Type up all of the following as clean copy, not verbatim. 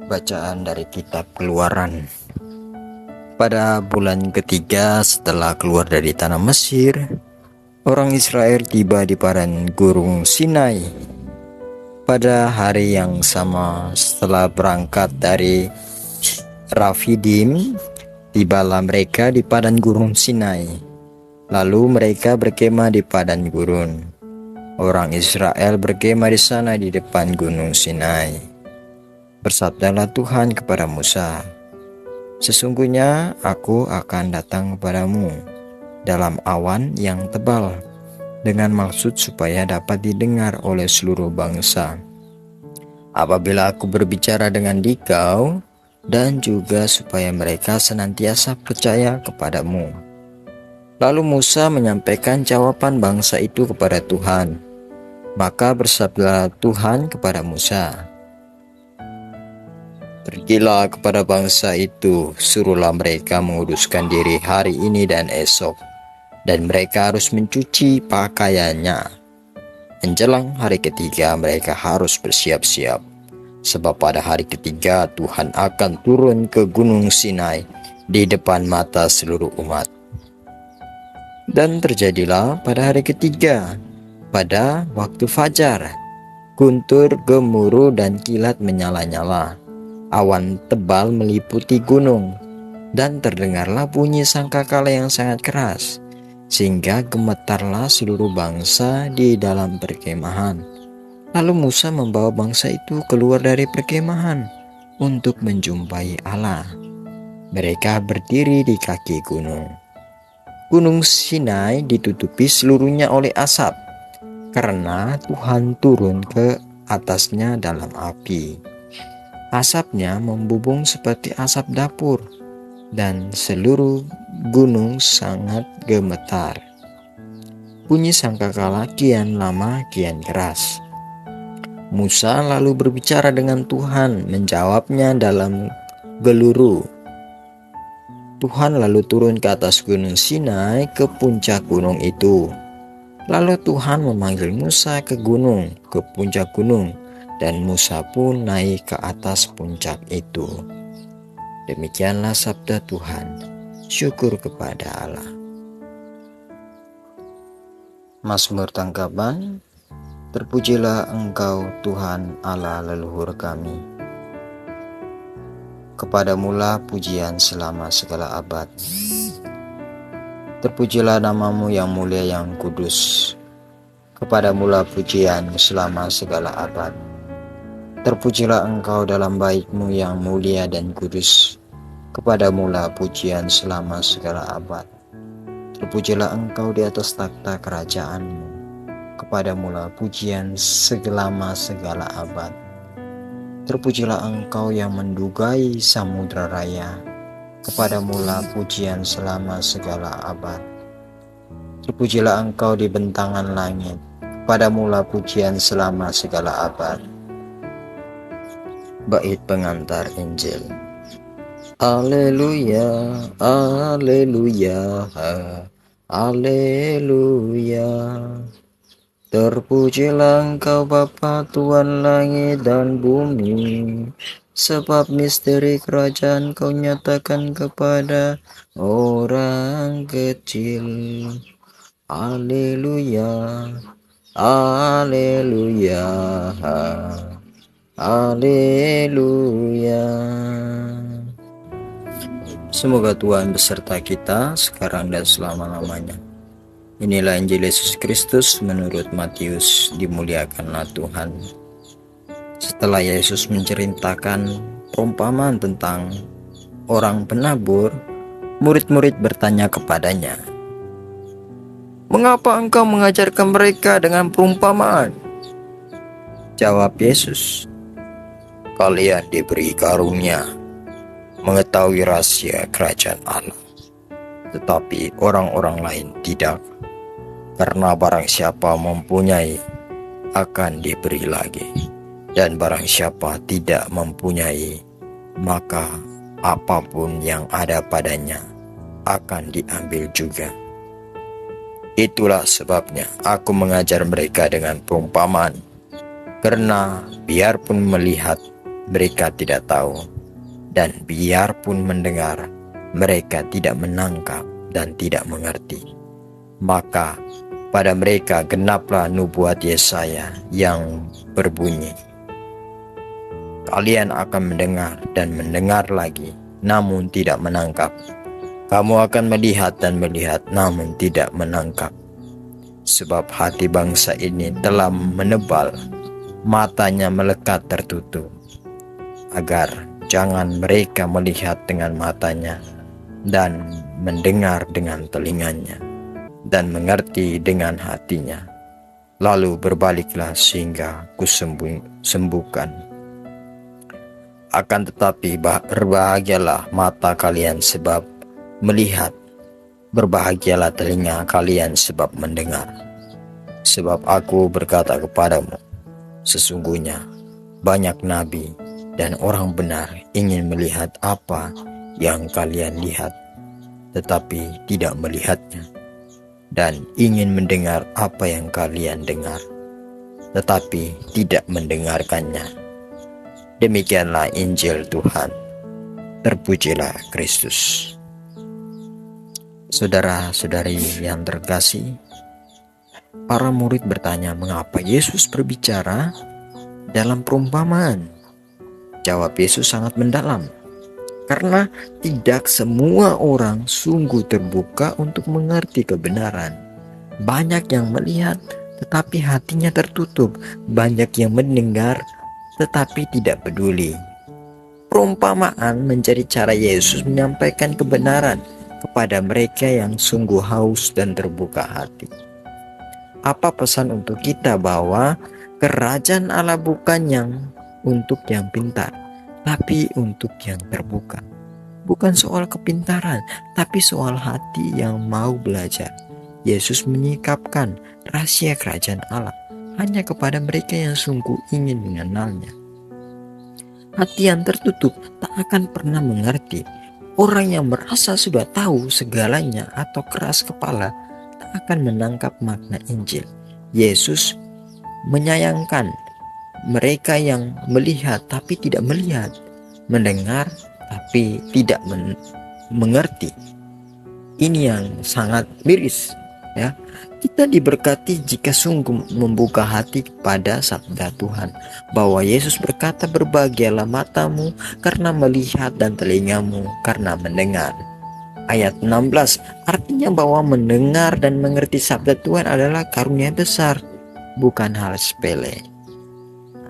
Bacaan dari kitab Keluaran. Pada bulan ketiga setelah keluar dari tanah Mesir, orang Israel tiba di padang gurun Sinai. Pada hari yang sama setelah berangkat dari Rafidim, tibalah mereka di padang gurun Sinai. Lalu mereka berkemah di padang gurun. Orang Israel berkemah di sana di depan gunung Sinai. Bersabdalah Tuhan kepada Musa, "Sesungguhnya aku akan datang kepadamu dalam awan yang tebal, dengan maksud supaya dapat didengar oleh seluruh bangsa. Apabila aku berbicara dengan dikau, dan juga supaya mereka senantiasa percaya kepadamu." Lalu Musa menyampaikan jawaban bangsa itu kepada Tuhan. Maka bersabdalah Tuhan kepada Musa, "Pergilah kepada bangsa itu, suruhlah mereka menguduskan diri hari ini dan esok, dan mereka harus mencuci pakaiannya. Menjelang hari ketiga mereka harus bersiap-siap, sebab pada hari ketiga Tuhan akan turun ke gunung Sinai di depan mata seluruh umat." Dan terjadilah pada hari ketiga, pada waktu fajar, guntur, gemuruh, dan kilat menyala-nyala. Awan tebal meliputi gunung, dan terdengarlah bunyi sangkakala yang sangat keras, sehingga gemetarlah seluruh bangsa di dalam perkemahan. Lalu Musa membawa bangsa itu keluar dari perkemahan untuk menjumpai Allah. Mereka berdiri di kaki gunung. Gunung Sinai ditutupi seluruhnya oleh asap, karena Tuhan turun ke atasnya dalam api. Asapnya membubung seperti asap dapur, dan seluruh gunung sangat gemetar. Bunyi sangkakala kian lama kian keras. Musa lalu berbicara dengan Tuhan, menjawabnya dalam geluru. Tuhan lalu turun ke atas gunung Sinai, ke puncak gunung itu. Lalu Tuhan memanggil Musa ke puncak gunung, dan Musa pun naik ke atas puncak itu. Demikianlah sabda Tuhan. Syukur kepada Allah. Mazmur tanggapan. Terpujilah Engkau Tuhan Allah leluhur kami. Kepadamulah pujian selama segala abad. Terpujilah namamu yang mulia yang kudus. Kepadamulah pujian selama segala abad. Terpujilah Engkau dalam baikmu yang mulia dan kudus. Kepadamulah pujian selama segala abad. Terpujilah Engkau di atas takhta kerajaanmu. Kepadamulah pujian selama segala abad. Terpujilah Engkau yang mendugai samudra raya. Kepadamulah pujian selama segala abad. Terpujilah Engkau di bentangan langit. Kepadamulah pujian selama segala abad. Bait pengantar Injil. Haleluya, haleluya, haleluya. Terpujilah Engkau Bapa Tuhan langit dan bumi, sebab misteri kerajaan Kau nyatakan kepada orang kecil. Haleluya, haleluya, haleluya. Semoga Tuhan beserta kita sekarang dan selama-lamanya. Inilah Injil Yesus Kristus menurut Matius. Dimuliakanlah Tuhan. Setelah Yesus menceritakan perumpamaan tentang orang penabur, murid-murid bertanya kepadanya, "Mengapa engkau mengajarkan mereka dengan perumpamaan?" Jawab Yesus, "Kalian diberi karunia mengetahui rahasia kerajaan Allah, tetapi orang-orang lain tidak. Karena barang siapa mempunyai akan diberi lagi, dan barang siapa tidak mempunyai, maka apapun yang ada padanya akan diambil juga. Itulah sebabnya aku mengajar mereka dengan perumpamaan, karena biarpun melihat mereka tidak tahu, dan biarpun mendengar, mereka tidak menangkap dan tidak mengerti. Maka pada mereka genaplah nubuat Yesaya yang berbunyi, kalian akan mendengar dan mendengar lagi, namun tidak menangkap. Kamu akan melihat dan melihat, namun tidak menangkap. Sebab hati bangsa ini telah menebal, matanya melekat tertutup, agar jangan mereka melihat dengan matanya, dan mendengar dengan telinganya, dan mengerti dengan hatinya, lalu berbaliklah sehingga kusembuhkan. Akan tetapi berbahagialah mata kalian sebab melihat, berbahagialah telinga kalian sebab mendengar. Sebab aku berkata kepadamu, sesungguhnya banyak nabi dan orang benar ingin melihat apa yang kalian lihat, tetapi tidak melihatnya, dan ingin mendengar apa yang kalian dengar, tetapi tidak mendengarkannya. Demikianlah Injil Tuhan. Terpujilah Kristus. Saudara-saudari yang terkasih, para murid bertanya mengapa Yesus berbicara dalam perumpamaan. Jawab Yesus sangat mendalam, karena tidak semua orang sungguh terbuka untuk mengerti kebenaran. Banyak yang melihat tetapi hatinya tertutup, banyak yang mendengar tetapi tidak peduli. Perumpamaan menjadi cara Yesus menyampaikan kebenaran kepada mereka yang sungguh haus dan terbuka hati. Apa pesan untuk kita? Bahwa kerajaan Allah bukan yang untuk yang pintar, tapi untuk yang terbuka. Bukan soal kepintaran, tapi soal hati yang mau belajar. Yesus menyikapkan rahasia kerajaan Allah hanya kepada mereka yang sungguh ingin mengenalnya. Hati yang tertutup tak akan pernah mengerti. Orang yang merasa sudah tahu segalanya atau keras kepala tak akan menangkap makna Injil. Yesus menyayangkan mereka yang melihat tapi tidak melihat, mendengar tapi tidak mengerti. Ini yang sangat miris, ya. Kita diberkati jika sungguh membuka hati kepada sabda Tuhan, bahwa Yesus berkata, berbahagialah matamu karena melihat dan telingamu karena mendengar. Ayat 16 artinya bahwa mendengar dan mengerti sabda Tuhan adalah karunia besar, bukan hal sepele.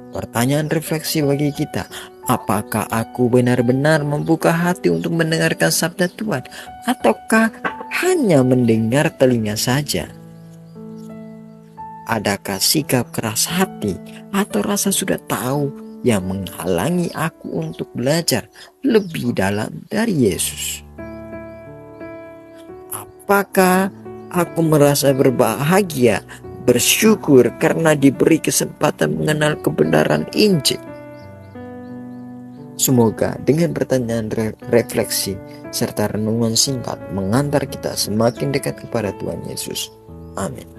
Pertanyaan refleksi bagi kita, apakah aku benar-benar membuka hati untuk mendengarkan sabda Tuhan, ataukah hanya mendengar telinga saja? Adakah sikap keras hati atau rasa sudah tahu yang menghalangi aku untuk belajar lebih dalam dari Yesus? Apakah aku merasa berbahagia, bersyukur karena diberi kesempatan mengenal kebenaran Injil? Semoga dengan pertanyaan refleksi serta renungan singkat mengantar kita semakin dekat kepada Tuhan Yesus. Amin.